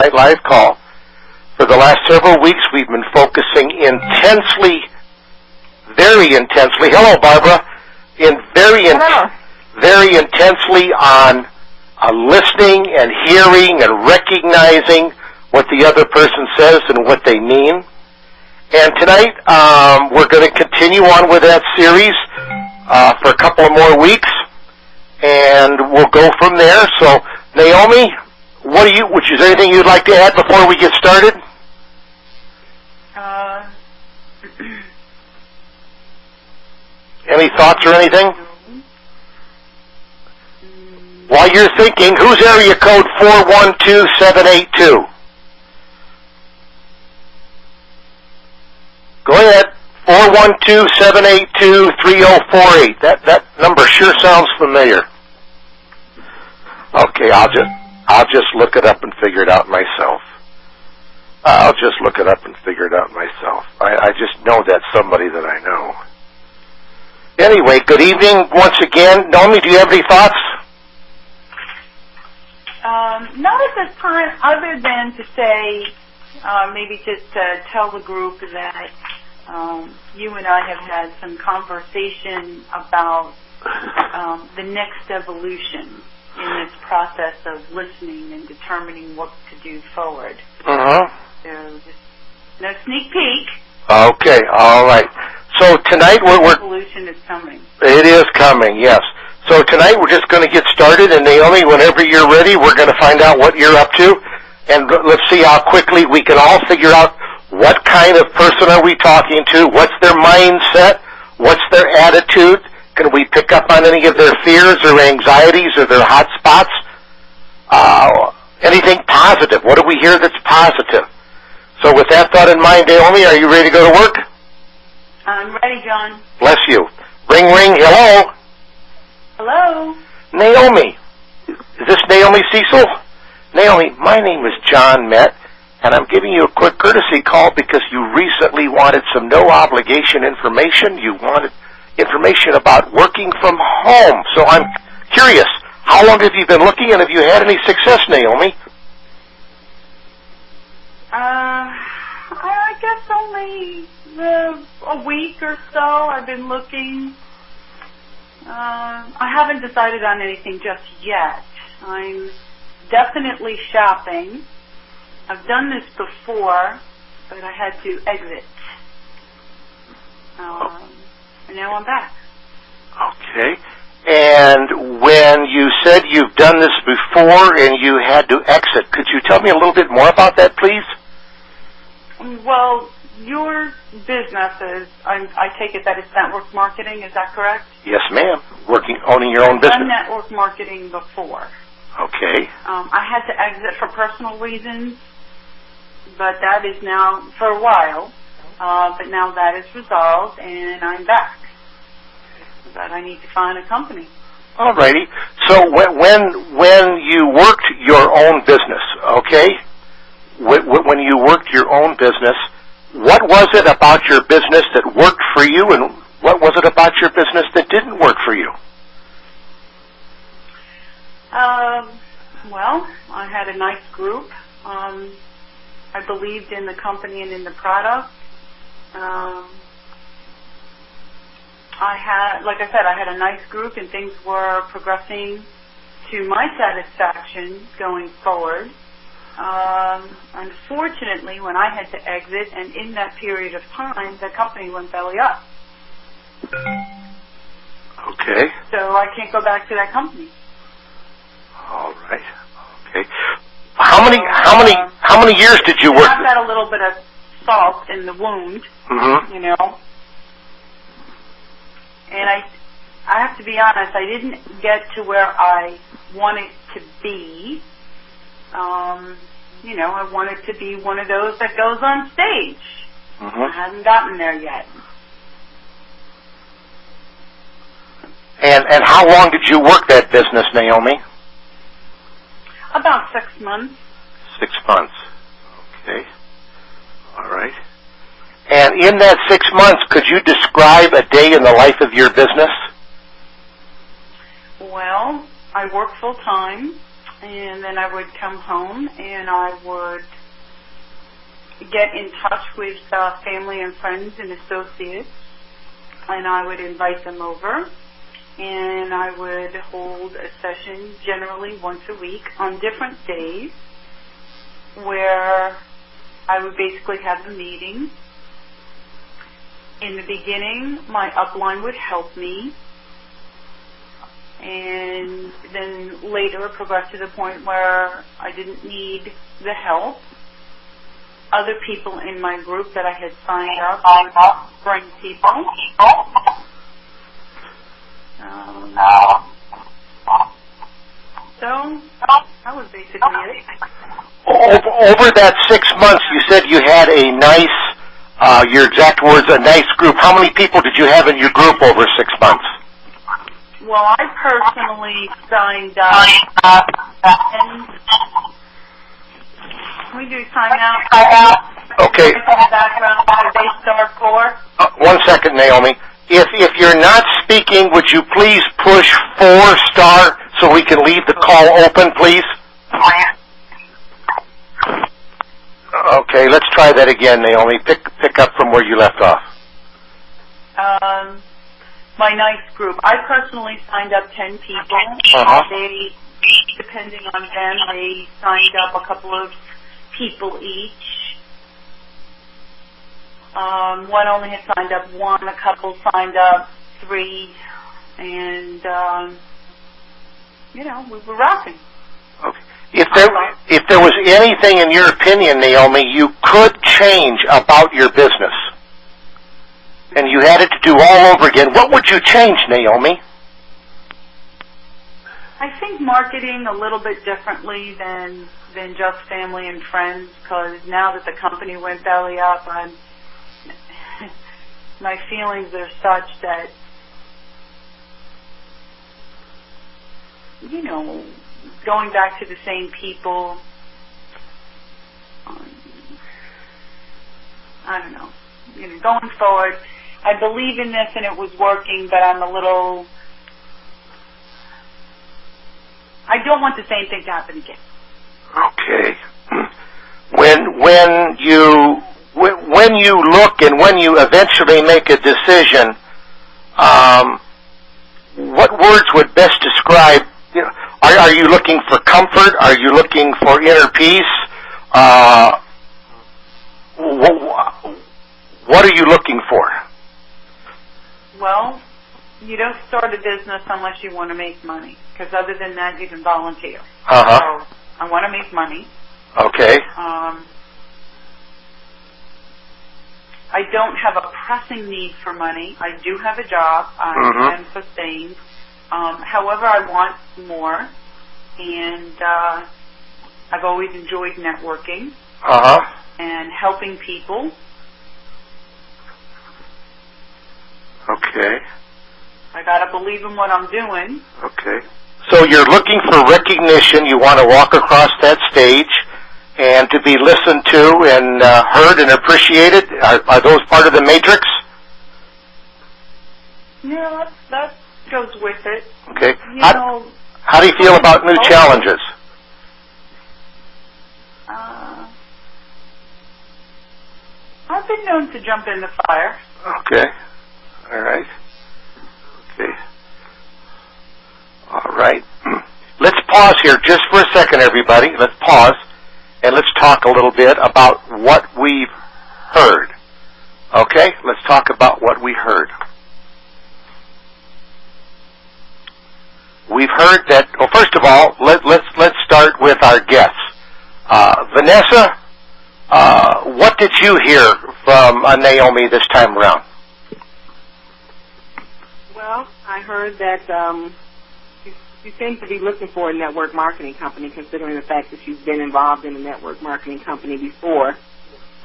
Night Live call. For the last several weeks, we've been focusing intensely, very intensely, hello Barbara, very intensely on listening and hearing and recognizing what the other person says and what they mean. And tonight, we're going to continue on with that series for a couple of more weeks, and we'll go from there. So, Naomi, is there anything you'd like to add before we get started? Any thoughts or anything? While you're thinking, who's area code 412782? Go ahead. 412-782-3048. That number sure sounds familiar. Okay, I'll just look it up and figure it out myself. I just know that's somebody that I know. Anyway, good evening once again. Naomi, do you have any thoughts? Not at this time, other than to say, maybe just to tell the group that you and I have had some conversation about the next evolution in this process of listening and determining what to do forward. Uh-huh. So just no sneak peek. Okay, all right. So tonight evolution is coming. It is coming, yes. So tonight we're just going to get started, and Naomi, whenever you're ready, we're going to find out what you're up to, and let's see how quickly we can all figure out what kind of person are we talking to, what's their mindset, what's their attitude, can we pick up on any of their fears or anxieties or their hot spots, anything positive, what do we hear that's positive? So with that thought in mind, Naomi, are you ready to go to work? I'm ready, John. Bless you. Ring, ring, hello? Hello? Naomi. Is this Naomi Cecil? Naomi, my name is John Met, and I'm giving you a quick courtesy call because you recently wanted some no-obligation information. You wanted information about working from home. So I'm curious, how long have you been looking, and have you had any success, Naomi? I guess only a week or so I've been looking. I haven't decided on anything just yet. I'm definitely shopping. I've done this before, but I had to exit. And now I'm back. Okay. And when you said you've done this before and you had to exit, could you tell me a little bit more about that, please? Well, your business is, I take it that it's network marketing, is that correct? Yes, ma'am. Owning your own business. I've done network marketing before. Okay. I had to exit for personal reasons, but that is now, for a while, but now that is resolved and I'm back. But I need to find a company. All righty. So when you worked your own business, okay, when you worked your own business, what was it about your business that worked for you, and what was it about your business that didn't work for you? Well, I had a nice group. I believed in the company and in the product. Like I said, I had a nice group and things were progressing to my satisfaction going forward. Unfortunately, when I had to exit, and in that period of time, the company went belly up. Okay. So I can't go back to that company. All right. Okay. How many years did you work? I've got a little bit of salt in the wound, you know. And I have to be honest, I didn't get to where I wanted to be. You know, I wanted to be one of those that goes on stage. I haven't gotten there yet. And how long did you work that business, Naomi? About 6 months. 6 months. Okay. All right. And in that 6 months, could you describe a day in the life of your business? Well, I work full time. and then I would come home and I would get in touch with family and friends and associates, and I would invite them over, and I would hold a session generally once a week on different days where I would basically have a meeting. In the beginning, my upline would help me, and then later it progressed to the point where I didn't need the help. Other people in my group that I had signed up would bring people. So that was basically it. Over that 6 months, you said you had a nice, your exact words, a nice group. How many people did you have in your group over 6 months? Well, I personally signed up 10. Can we do timeout? Okay. They start 4. 1 second, Naomi. If you're not speaking, would you please push 4* so we can leave the call open, please? Okay, let's try that again, Naomi. Pick up from where you left off. My nice group. I personally signed up 10 people. They, depending on them, they signed up a couple of people each. One only had signed up 1, a couple signed up 3, and we were rocking. Okay. If there was anything, in your opinion, Naomi, you could change about your business, and you had it to do all over again, what would you change, Naomi? I think marketing a little bit differently than just family and friends, because now that the company went belly up, my feelings are such that, going back to the same people, I don't know. Going forward, I believe in this and it was working, but I'm a little, I don't want the same thing to happen again. Okay. When you look and when you eventually make a decision, what words would best describe? Are you looking for comfort? Are you looking for inner peace? What are you looking for? Well, you don't start a business unless you want to make money, because other than that, you can volunteer. So I want to make money. Okay. I don't have a pressing need for money. I do have a job. I am sustained. However, I want more, and I've always enjoyed networking and helping people. Okay. I gotta believe in what I'm doing. Okay. So you're looking for recognition. You want to walk across that stage and to be listened to and heard and appreciated. Are those part of the matrix? Yeah, that goes with it. Okay. How do you feel about new challenges? I've been known to jump in the fire. Okay. All right. Okay. All right. Let's pause here just for a second, everybody. Let's pause and let's talk a little bit about what we've heard. Okay? Let's talk about what we heard. We've heard that. Well, first of all, let's start with our guests. Vanessa, what did you hear from Naomi this time around? Well, I heard that she seems to be looking for a network marketing company, considering the fact that she's been involved in a network marketing company before.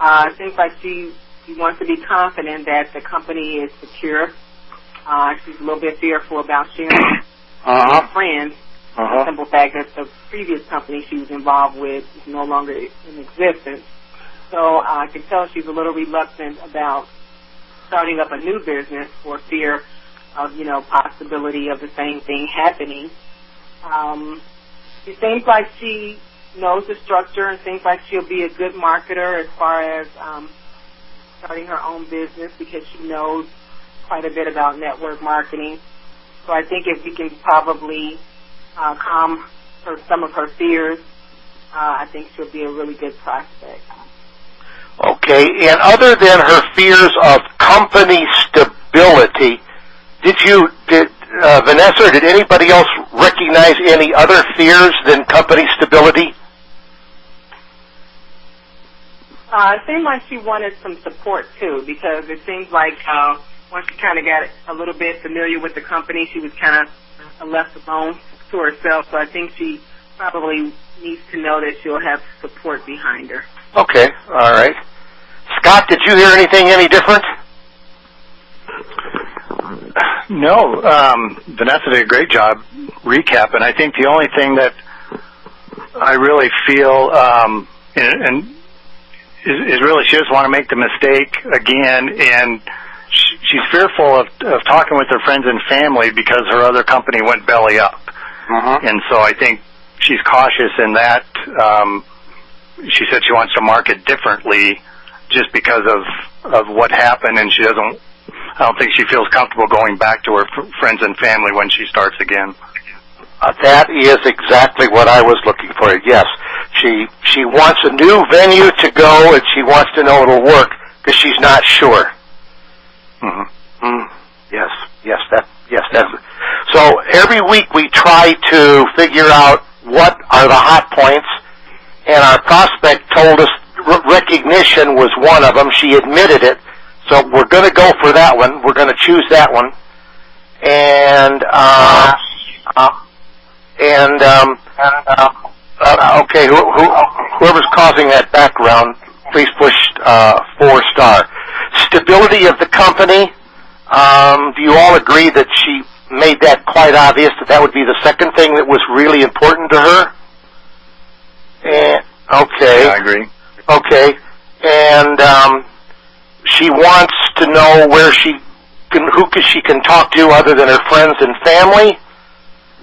It seems like she wants to be confident that the company is secure. She's a little bit fearful about sharing with friends. The simple fact that the previous company she was involved with is no longer in existence. So I can tell she's a little reluctant about starting up a new business for fear of, possibility of the same thing happening. It seems like she knows the structure and seems like she'll be a good marketer as far as starting her own business because she knows quite a bit about network marketing. So I think if we can probably calm some of her fears, I think she'll be a really good prospect. Okay, and other than her fears of company stability, Vanessa, or did anybody else recognize any other fears than company stability? It seemed like she wanted some support, too, because it seems like once she kind of got a little bit familiar with the company, she was kind of left alone to herself. So I think she probably needs to know that she'll have support behind her. Okay, all right. Scott, did you hear anything any different? No, Vanessa did a great job recapping. I think the only thing that I really feel is really she doesn't want to make the mistake again, and she's fearful of talking with her friends and family because her other company went belly up. Mm-hmm. And so I think she's cautious in that. She said she wants to market differently just because of what happened, and I don't think she feels comfortable going back to her friends and family when she starts again. That is exactly what I was looking for. Yes, she wants a new venue to go, and she wants to know it'll work because she's not sure. Mm-hmm. Yes. That's. So every week we try to figure out what are the hot points, and our prospect told us recognition was one of them. She admitted it, so we're going to go for that one. We're going to choose that one, and okay. Whoever's causing that background, please push 4-star. Stability of the company. Do you all agree that she made that quite obvious that would be the second thing that was really important to her? And, okay. Yeah, I agree. Okay. And she wants to know who she can talk to other than her friends and family.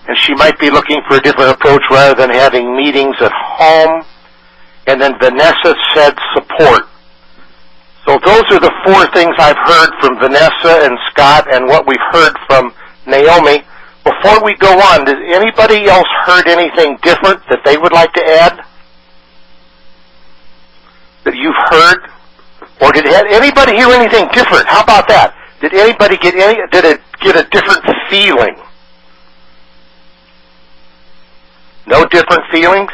And she might be looking for a different approach rather than having meetings at home. And then Vanessa said support. So those are the 4 things I've heard from Vanessa and Scott and what we've heard from Naomi. Before we go on, does anybody else heard anything different that they would like to add? That you've heard? Or did anybody hear anything different? How about that? Did anybody get a different feeling? No different feelings?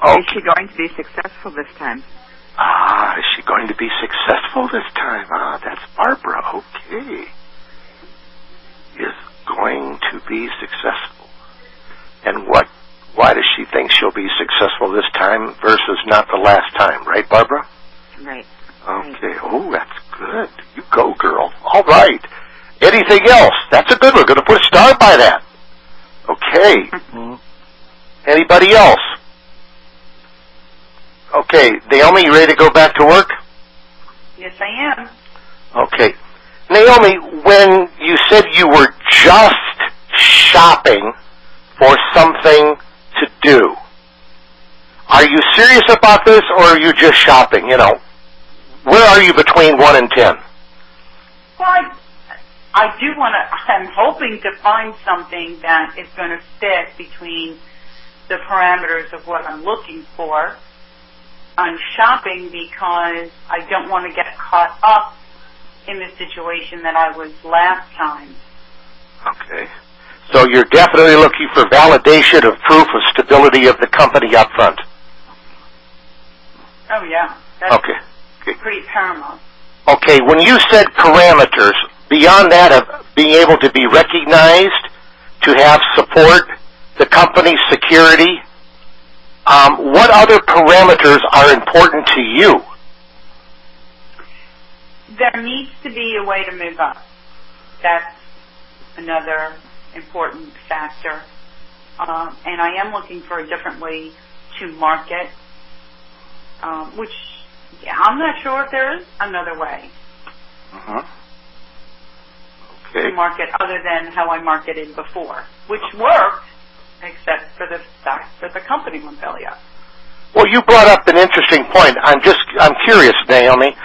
Okay. Is she going to be successful this time? Is she going to be successful this time? That's Barbara. Okay. Is going to be successful. And why does she think she'll be successful this time versus not the last time? Right, Barbara? Right. Okay. Oh, that's good. You go, girl. All right. Anything else? That's a good one. We're going to put a star by that. Okay. Mm-hmm. Anybody else? Okay. Naomi, you ready to go back to work? Yes, I am. Okay. Naomi, when you said you were just shopping for something to do, are you serious about this or are you just shopping? You know, where are you between 1 and 10? Well, I do want to, I'm hoping to find something that is going to fit between the parameters of what I'm looking for. I'm shopping because I don't want to get caught up in the situation that I was last time. Okay. So you're definitely looking for validation of proof of stability of the company up front. Oh, yeah. That's okay. Pretty paramount. Okay, when you said parameters, beyond that of being able to be recognized, to have support, the company's security, what other parameters are important to you? There needs to be a way to move up. That's another important factor. And I am looking for a different way to market, which I'm not sure if there is another way to market other than how I marketed before, which worked except for the fact that the company went belly up. Well, you brought up an interesting point. I'm curious, Naomi.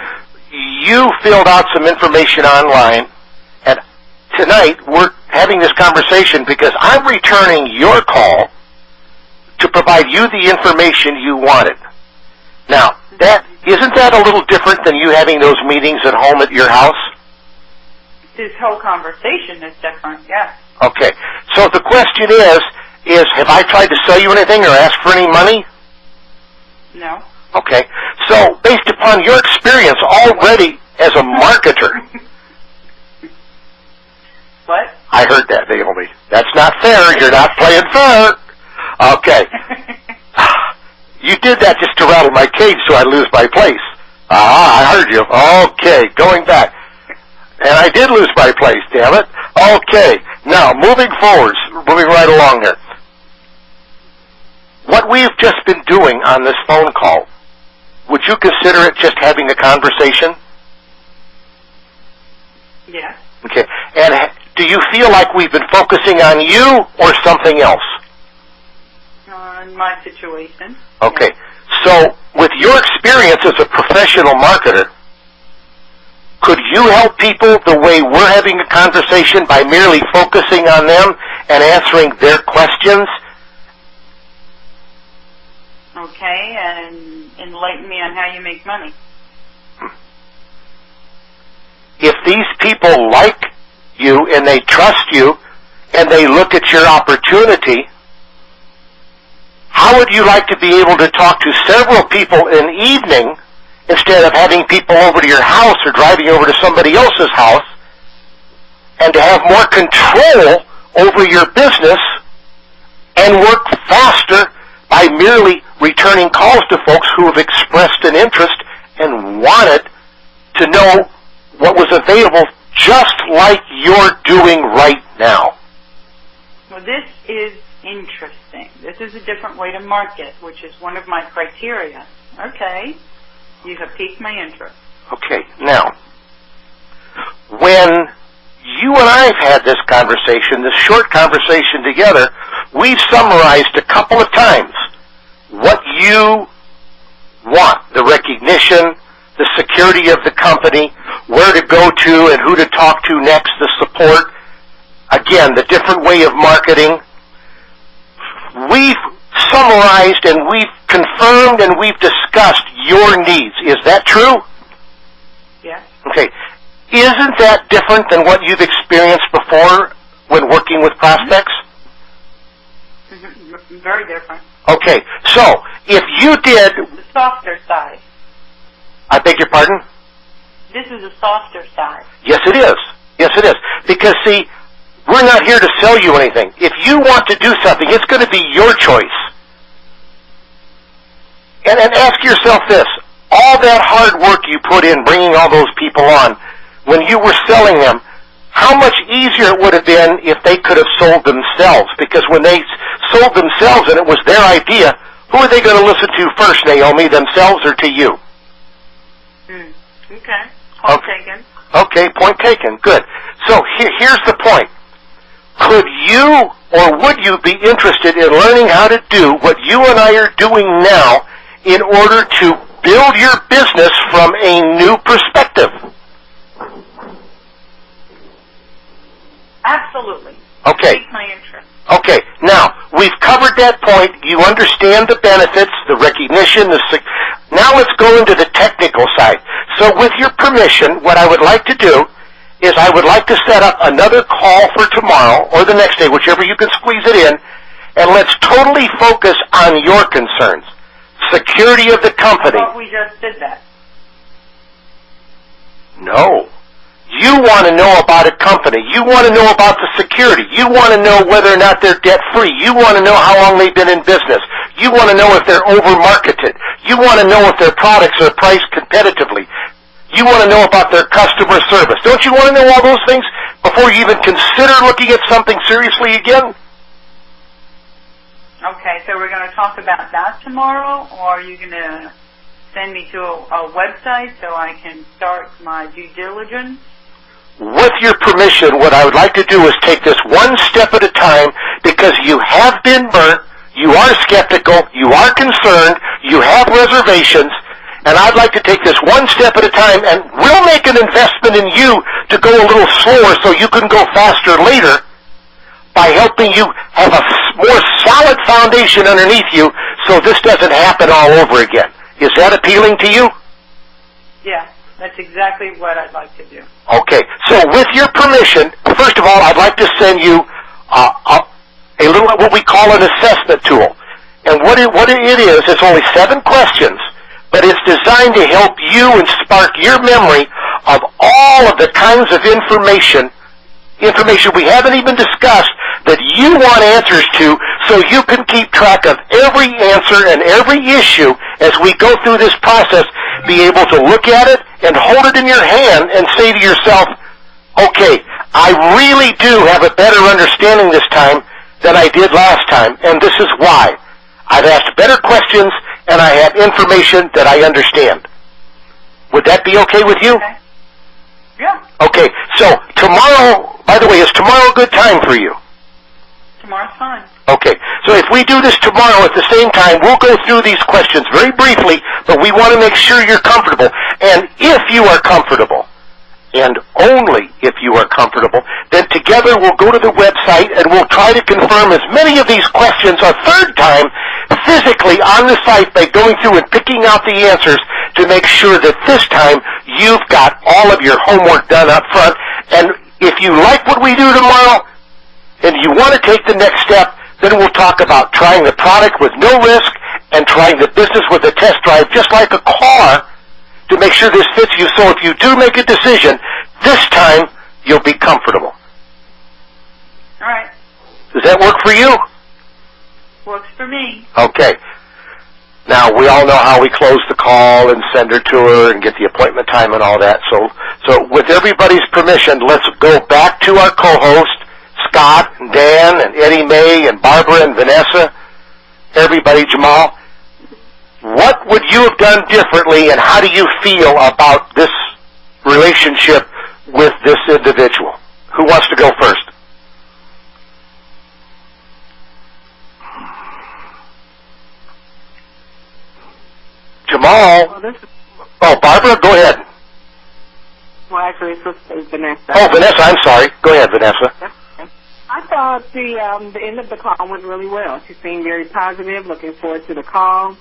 You filled out some information online, and tonight we're having this conversation because I'm returning your call to provide you the information you wanted. Now, isn't that a little different than you having those meetings at home at your house? This whole conversation is different, yes. Okay. So the question is have I tried to sell you anything or ask for any money? No. Okay. So based upon your experience already as a marketer. What? I heard that, Naomi. That's not fair. You're not playing fair. Okay. You did that just to rattle my cage so I'd lose my place. I heard you. Okay, going back. And I did lose my place, damn it. Okay, now moving right along here. What we've just been doing on this phone call, would you consider it just having a conversation? Yes. Okay, and do you feel like we've been focusing on you or something else? On my situation. Okay, so with your experience as a professional marketer, could you help people the way we're having a conversation by merely focusing on them and answering their questions? Okay, and enlighten me on how you make money. If these people like you and they trust you and they look at your opportunity, how would you like to be able to talk to several people in the evening instead of having people over to your house or driving over to somebody else's house, and to have more control over your business and work faster by merely returning calls to folks who have expressed an interest and wanted to know what was available, just like you're doing right now? Well, this is interesting. This is a different way to market, which is one of my criteria. Okay. You have piqued my interest. Okay, now, when you and I have had this conversation, this short conversation together, we've summarized a couple of times what you want: the recognition, the security of the company, where to go to and who to talk to next, the support, again, the different way of marketing. We've summarized and we've confirmed and we've discussed your needs. Is that true? Yes. Okay. Isn't that different than what you've experienced before when working with prospects? Mm-hmm. Very different. Okay. So, if you did... The softer side. I beg your pardon? This is a softer side. Yes, it is. Yes, it is. Because, see, we're not here to sell you anything. If you want to do something, it's going to be your choice. And ask yourself this: all that hard work you put in bringing all those people on, when you were selling them, how much easier it would have been if they could have sold themselves? Because when they sold themselves and it was their idea, who are they going to listen to first, Naomi, themselves or to you? Okay. Point taken. Okay, point taken. Good. So here's the point. Could you or would you be interested in learning how to do what you and I are doing now in order to build your business from a new perspective? Absolutely. Okay. Pique my interest. Okay. Now, we've covered that point. You understand the benefits, the recognition, now let's go into the technical side. So with your permission, what I would like to do is I would like to set up another call for tomorrow or the next day, whichever you can squeeze it in, and let's totally focus on your concerns. Security of the company. I thought we just did that. No. You want to know about a company. You want to know about the security. You want to know whether or not they're debt-free. You want to know how long they've been in business. You want to know if they're over-marketed. You want to know if their products are priced competitively. You want to know about their customer service. Don't you want to know all those things before you even consider looking at something seriously again? Okay, so we're going to talk about that tomorrow, or are you going to send me to a website so I can start my due diligence? With your permission, what I would like to do is take this one step at a time, because because you have been burnt, you are skeptical, you are concerned, you have reservations, and I'd like to take this one step at a time, and we'll make an investment in you to go a little slower so you can go faster later by helping you have a more solid foundation underneath you so this doesn't happen all over again. Is that appealing to you? Yeah, that's exactly what I'd like to do. Okay, so with your permission, first of all, I'd like to send you a little, what we call an assessment tool. And what it is, it's only 7 questions, but it's designed to help you and spark your memory of all of the kinds of information we haven't even discussed that you want answers to, so you can keep track of every answer and every issue as we go through this process, be able to look at it and hold it in your hand and say to yourself, okay, I really do have a better understanding this time than I did last time, and this is why. I've asked better questions, and I have information that I understand. Would that be okay with you? Okay. Yeah. Okay, so tomorrow, by the way, is tomorrow a good time for you? Tomorrow's fine. Okay, so if we do this tomorrow at the same time, we'll go through these questions very briefly, but we want to make sure you're comfortable. And if you are comfortable, and only if you are comfortable, then together we'll go to the website and we'll try to confirm as many of these questions a third time physically on the site by going through and picking out the answers to make sure that this time you've got all of your homework done up front. And if you like what we do tomorrow and you want to take the next step, then we'll talk about trying the product with no risk and trying the business with a test drive, just like a car, to make sure this fits you. So if you do make a decision, this time you'll be comfortable. All right. Does that work for you? Works for me. Okay. Now, we all know how we close the call and send her to her and get the appointment time and all that. So with everybody's permission, let's go back to our co-host, Scott and Dan and Eddie Mae and Barbara and Vanessa, everybody, Jamal. What would you have done differently, and how do you feel about this relationship with this individual? Who wants to go first? Jamal. Oh, Barbara, go ahead. Well, actually, it's Vanessa. Oh, Vanessa, I'm sorry. Go ahead, Vanessa. I thought the end of the call went really well. She seemed very positive, looking forward to the call.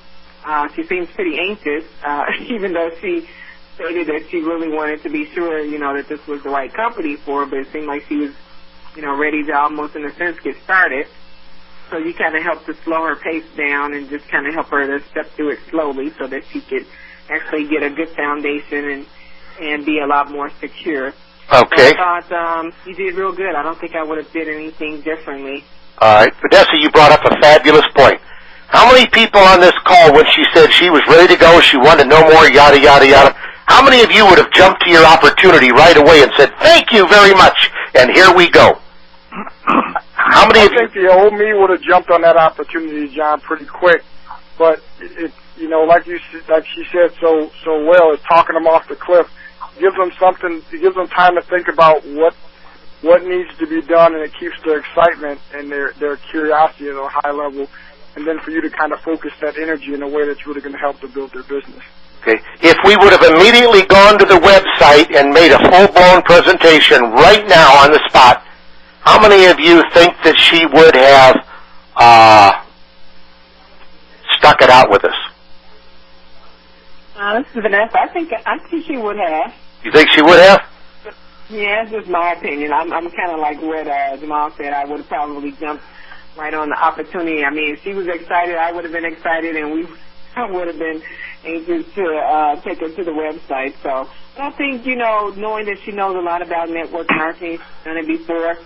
She seems pretty anxious, even though she stated that she really wanted to be sure, that this was the right company for her, but it seemed like she was, ready to almost, in a sense, get started. So you kind of helped to slow her pace down and just kind of help her to step through it slowly so that she could actually get a good foundation and be a lot more secure. Okay. So I thought you did real good. I don't think I would have did anything differently. All right. Vanessa, you brought up a fabulous point. How many people on this call, when she said she was ready to go, she wanted to know more, yada, yada, yada, how many of you would have jumped to your opportunity right away and said, thank you very much, and here we go? How many of you? I think the old me would have jumped on that opportunity, John, pretty quick. But it like she said so well, it's talking them off the cliff. Gives them something. It gives them time to think about what needs to be done, and it keeps their excitement and their curiosity at a high level. And then for you to kind of focus that energy in a way that's really going to help to build their business. Okay. If we would have immediately gone to the website and made a full-blown presentation right now on the spot, how many of you think that she would have stuck it out with us? This is Vanessa. I think she would have. You think she would have? Yeah, it's just my opinion. I'm kind of like what Jamal said. I would have probably jumped right on the opportunity. I mean, if she was excited, I would have been excited, and I would have been anxious to take her to the website. So I think, knowing that she knows a lot about network marketing, she's done it before,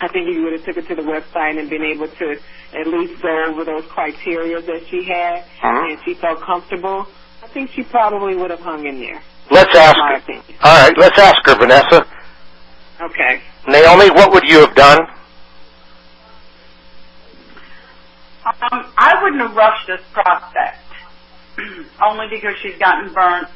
I think you would have took her to the website and been able to at least go over those criteria that she had, and she felt comfortable. I think she probably would have hung in there. Let's ask her. All right, let's ask her, Vanessa. Okay. Naomi, what would you have done? I wouldn't have rushed this prospect, only because she's gotten burnt.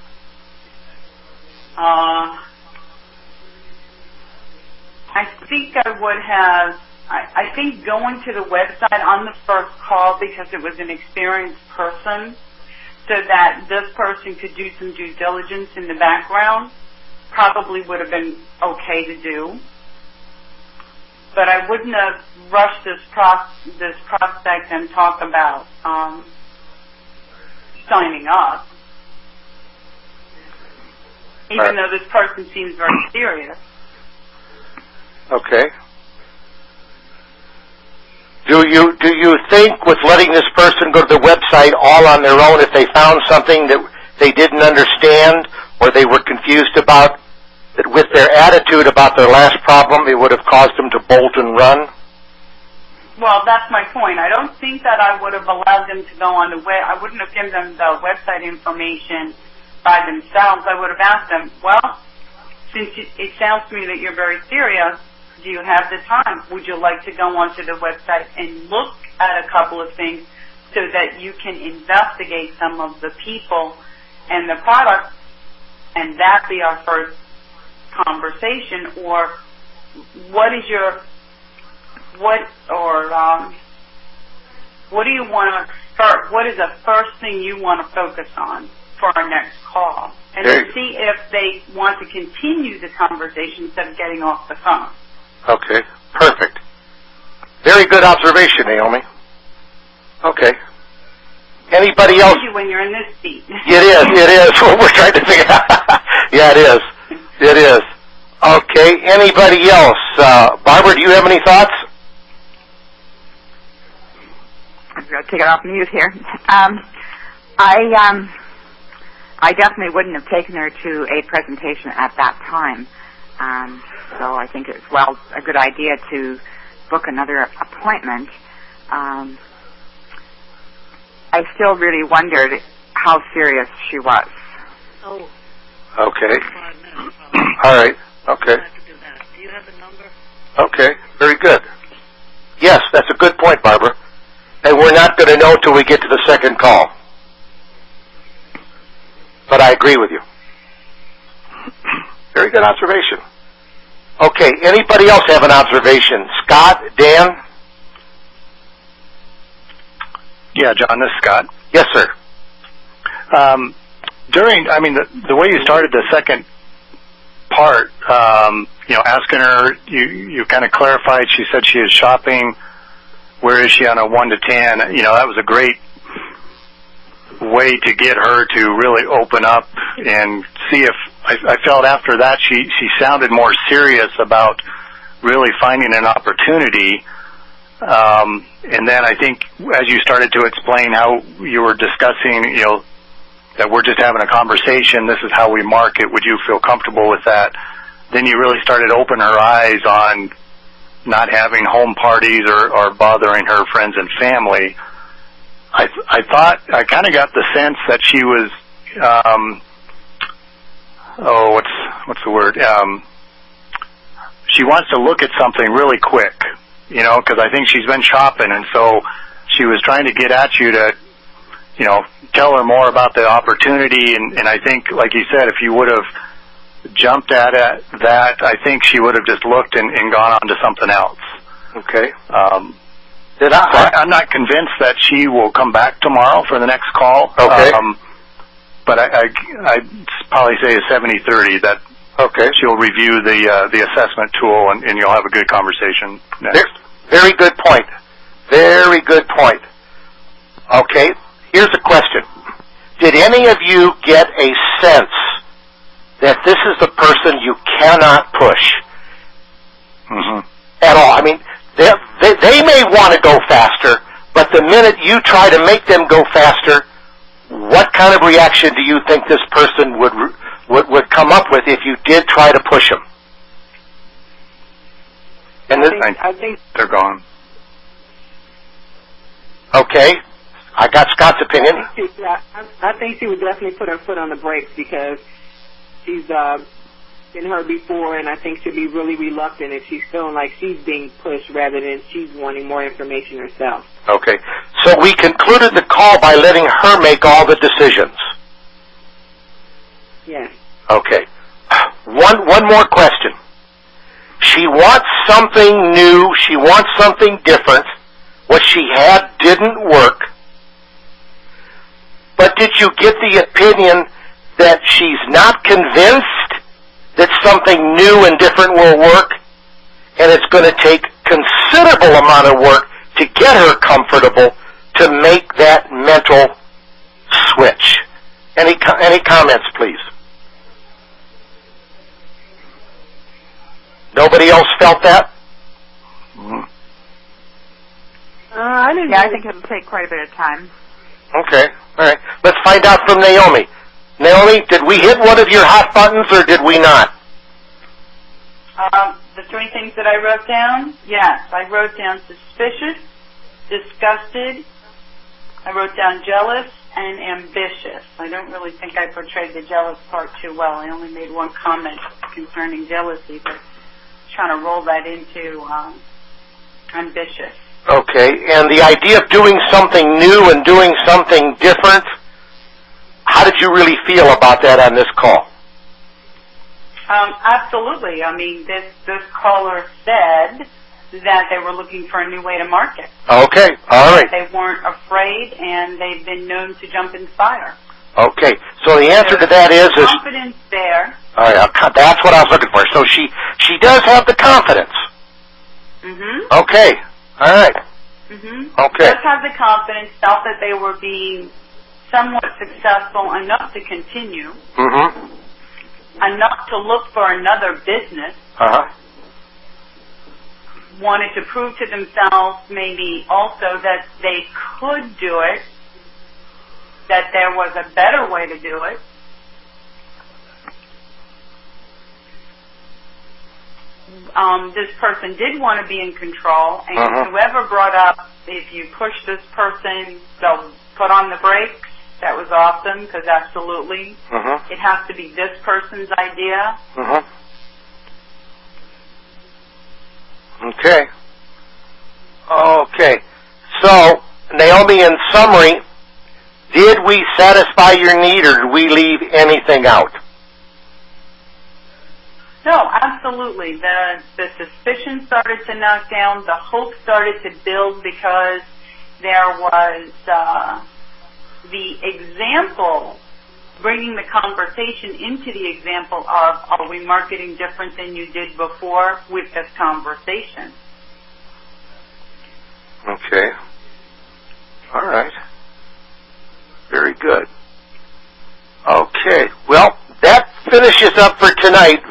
I think I would have I think going to the website on the first call, because it was an experienced person, so that this person could do some due diligence in the background, probably would have been okay to do. But I wouldn't have rushed this prospect and talk about signing up, even though this person seems very serious. Okay. Do you think with letting this person go to the website all on their own, if they found something that they didn't understand or they were confused about, that with their attitude about their last problem, it would have caused them to bolt and run? Well, that's my point. I don't think that I would have allowed them to go on the web. I wouldn't have given them the website information by themselves. I would have asked them, well, since it sounds to me that you're very serious, do you have the time? Would you like to go onto the website and look at a couple of things so that you can investigate some of the people and the products, and that be our first conversation? Or what do you want to start? What is the first thing you want to focus on for our next call? And then see if they want to continue the conversation instead of getting off the phone. Okay, perfect. Very good observation, Naomi. Okay. Anybody else? When you're in this seat. It is. We're trying to figure out. Yeah, it is. It is. Okay, anybody else? Barbara, do you have any thoughts? I'm going to take it off mute here. I definitely wouldn't have taken her to a presentation at that time. So I think it's a good idea to book another appointment. I still really wondered how serious she was. Oh. Okay. All right. Okay. Do you have the number? Okay. Very good. Yes, that's a good point, Barbara. And we're not going to know till we get to the second call. But I agree with you. Very good observation. Okay, anybody else have an observation? Scott, Dan? Yeah, John, this is Scott. Yes, sir. The way you started the second part, asking her, you kind of clarified, she said she is shopping, where is she on a 1 to 10? That was a great way to get her to really open up and see if, I felt after that she sounded more serious about really finding an opportunity. And then I think as you started to explain how you were discussing, that we're just having a conversation, this is how we market, would you feel comfortable with that? Then you really started to open her eyes on not having home parties or bothering her friends and family. I thought, I kind of got the sense that she was, what's the word? She wants to look at something really quick, because I think she's been shopping, and so she was trying to get at you to, tell her more about the opportunity, and I think, like you said, if you would have jumped at that, I think she would have just looked and gone on to something else. Okay. I'm not convinced that she will come back tomorrow for the next call. Okay. But I'd probably say a 70-30 that she'll review the assessment tool and you'll have a good conversation next. Very good point. Very good point. Okay, here's a question. Did any of you get a sense that this is the person you cannot push at all? I mean, they may want to go faster, but the minute you try to make them go faster, what kind of reaction do you think this person would come up with if you did try to push them? And I think they're gone. Okay, I got Scott's opinion. I think she would definitely put her foot on the brakes because she's been hurt before, and I think she'll be really reluctant if she's feeling like she's being pushed rather than she's wanting more information herself. Okay, so we concluded the call by letting her make all the decisions. Yes. Okay. One more question. She wants something new. She wants something different. What she had didn't work. But did you get the opinion that she's not convinced that something new and different will work, and it's going to take considerable amount of work to get her comfortable to make that mental switch? Any comments, please? Nobody else felt that? I think it'll take quite a bit of time. Okay, all right. Let's find out from Naomi. Naomi, did we hit one of your hot buttons or did we not? The three things that I wrote down, yes. I wrote down suspicious, disgusted, I wrote down jealous, and ambitious. I don't really think I portrayed the jealous part too well. I only made one comment concerning jealousy, but trying to roll that into ambitious. Okay, and the idea of doing something new and doing something different, how did you really feel about that on this call? Absolutely. I mean, this caller said that they were looking for a new way to market. Okay, all right. They weren't afraid, and they've been known to jump in fire. Okay, so the answer to that is confidence there. All right, that's what I was looking for. So she does have the confidence. Mm-hmm. Okay, all right. Mm-hmm. Okay. Does have the confidence, felt that they were being somewhat successful enough to continue, enough to look for another business, wanted to prove to themselves maybe also that they could do it, that there was a better way to do it. This person did want to be in control, and whoever brought up, if you push this person, they'll put on the brakes. That was awesome, because absolutely, it has to be this person's idea. Okay. Okay. So, Naomi, in summary, did we satisfy your need, or did we leave anything out? No, absolutely. The suspicion started to knock down. The hope started to build because there was the example, bringing the conversation into the example of, are we marketing different than you did before with this conversation? Okay. All right. Very good. Okay. Well, that finishes up for tonight.